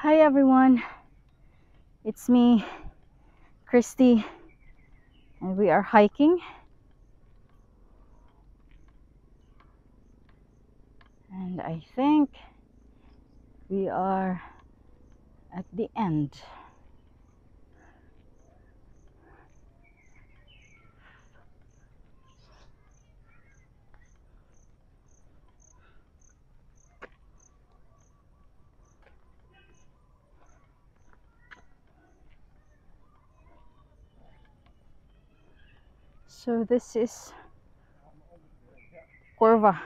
Hi everyone, it's me, Christy, and we are hiking. And I think we are at the end. So this is Corva.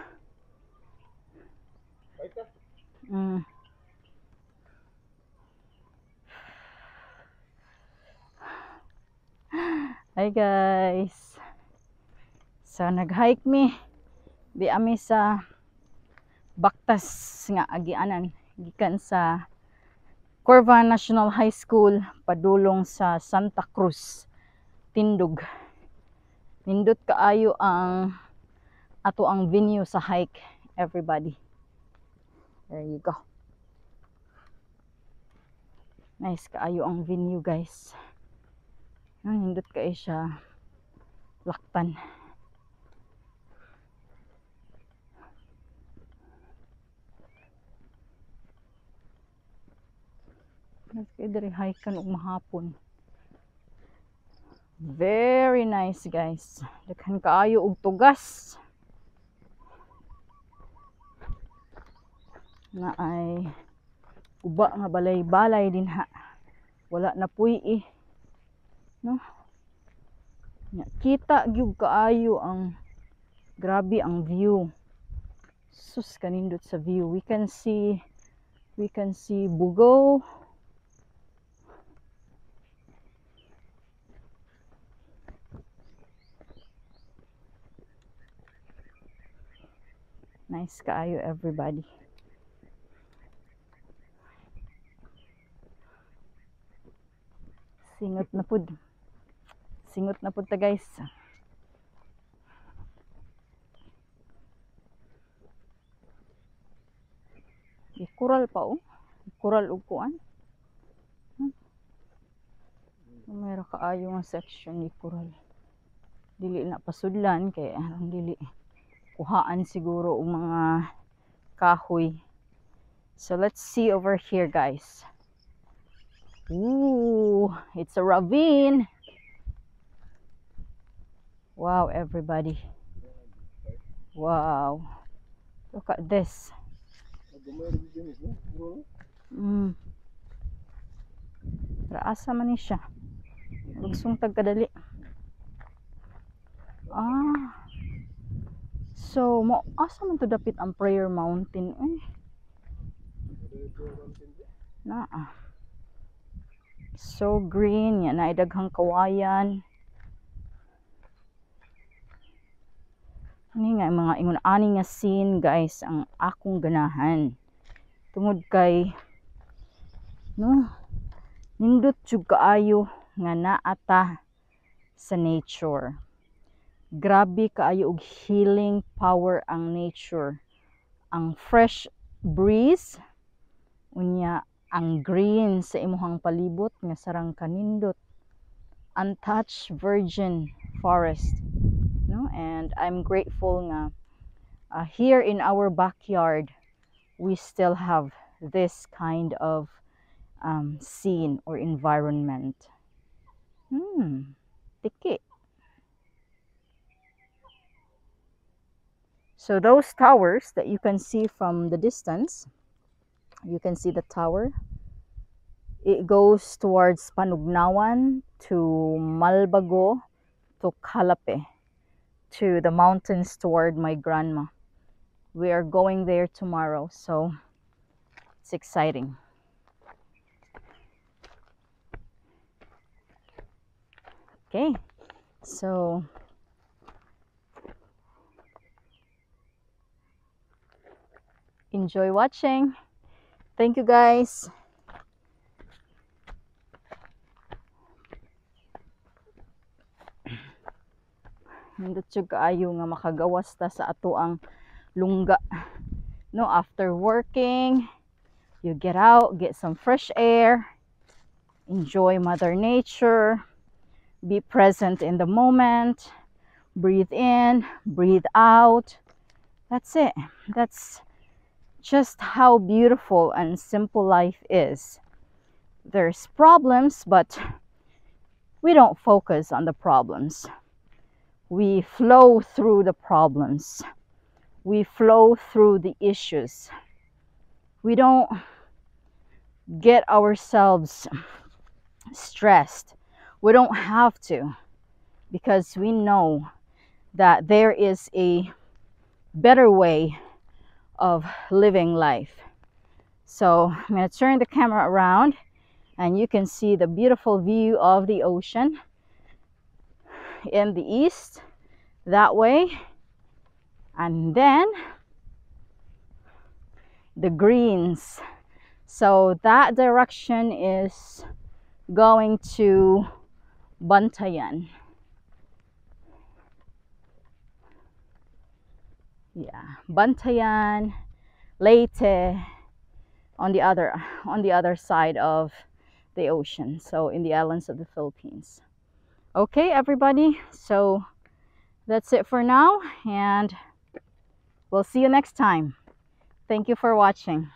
Hi guys. So nag-hike mi. Di ami sa Baktas nga agianan gikan sa Corva National High School padulong sa Santa Cruz, Tindog. Nindot kaayo ang ato ang venue sa hike, everybody. There you go. Nice kaayo ang venue, guys. Nindot kaayo siya laktan. Mas kay diri hike kan og mahapon. Very nice, guys. Daghan kaayo og tugas. Na ay uba nga balay-balay din ha. Wala na puy no? Kita gyud kaayo ang grabe ang view. Sus kanindot sa view. We can see Bugo. Nice kaayo, everybody. Singot na pud ta, guys. Ikural pa Ikural og kuan. Mayro kaayo nga section ikural. Dili na pasudlan kay ang dili kuhaan siguro og mga kahoy. So let's see over here, guys. Ooh, it's a ravine. Wow, everybody. Wow. Look at this. Asa man ni siya. Lugsong tagkadali. So mo asa man to dapit ang Prayer Mountain so green yan na daghang kawayan. Ini nga mga ingon ani nga scene, guys, ang akong ganahan tungod kay nindot jud kaayo nga naata sa nature. Grabe kaayo og healing power ang nature. Ang fresh breeze unya ang green sa imuhang palibot nga sarang kanindot. Untouched virgin forest, and I'm grateful nga here in our backyard we still have this kind of scene or environment. Tiki. So those towers that you can see from the distance, you can see the tower. It goes towards Panugnawan, to Malbago, to Calape, to the mountains toward my grandma. We are going there tomorrow, so it's exciting. Okay, so enjoy watching. Thank you, guys. Nindot jud kaayo nga makagawas ta sa ato ang lungga, after working You get out, get some fresh air, enjoy Mother Nature, be present in the moment, breathe in, breathe out. That's it. That's just how beautiful and simple life is. There's problems, but we don't focus on the problems. We flow through the problems. We flow through the issues. We don't get ourselves stressed. We don't have to, because we know that there is a better way of living life. So I'm going to turn the camera around and you can see the beautiful view of the ocean in the east that way, and then the greens. So that direction is going to Bantayan. Yeah, Bantayan, Leyte, on the other side of the ocean, so in the islands of the Philippines. Okay, everybody, so that's it for now, and we'll see you next time. Thank you for watching.